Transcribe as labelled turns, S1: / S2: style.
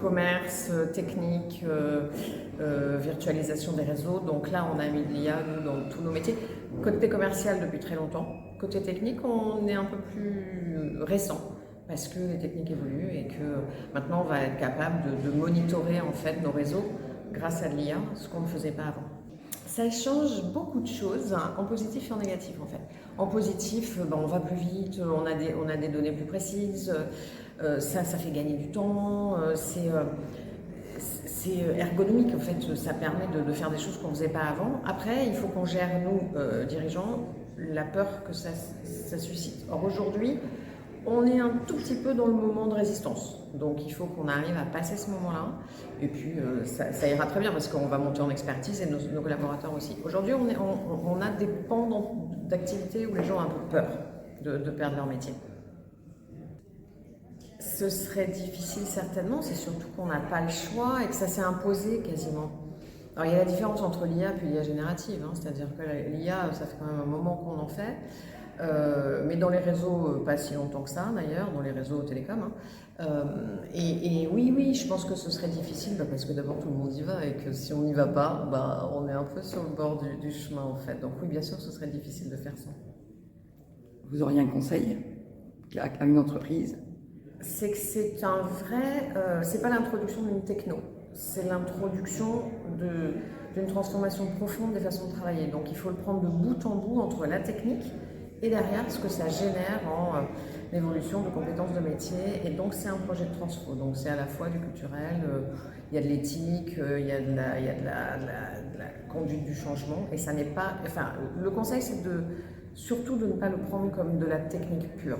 S1: commerce, technique, virtualisation des réseaux. Donc là, on a mis de l'IA dans tous nos métiers. Côté commercial depuis très longtemps. Côté technique, on est un peu plus récent parce que les techniques évoluent et que maintenant on va être capable de monitorer en fait nos réseaux grâce à de l'IA, ce qu'on ne faisait pas avant. Ça change beaucoup de choses, hein, en positif et en négatif en fait. En positif, on va plus vite, on a des données plus précises, ça fait gagner du temps, c'est ergonomique en fait, ça permet de faire des choses qu'on ne faisait pas avant. Après, il faut qu'on gère, nous, dirigeants, la peur que ça suscite. Or aujourd'hui, on est un tout petit peu dans le moment de résistance. Donc il faut qu'on arrive à passer ce moment-là. Et puis ça ira très bien parce qu'on va monter en expertise et nos collaborateurs aussi. Aujourd'hui, on a des pans d'activité où les gens ont un peu peur de perdre leur métier. Ce serait difficile certainement, c'est surtout qu'on n'a pas le choix et que ça s'est imposé quasiment. Alors il y a la différence entre l'IA et l'IA générative, hein, c'est-à-dire que l'IA, ça fait quand même un moment qu'on en fait. Mais dans les réseaux, pas si longtemps que ça d'ailleurs, dans les réseaux télécoms. Hein. Et oui, je pense que ce serait difficile parce que d'abord tout le monde y va et que si on n'y va pas, on est un peu sur le bord du chemin en fait. Donc oui, bien sûr, ce serait difficile de faire ça.
S2: Vous auriez un conseil à une entreprise?
S1: C'est que c'est un vrai, c'est pas l'introduction d'une techno, c'est l'introduction d'une transformation profonde des façons de travailler. Donc il faut le prendre de bout en bout entre la technique et derrière ce que ça génère en évolution de compétences de métier. Et donc c'est un projet de transfo. Donc c'est à la fois du culturel, il y a de l'éthique, il y a de la conduite du changement. Et ça n'est pas, enfin, le conseil c'est surtout de ne pas le prendre comme de la technique pure.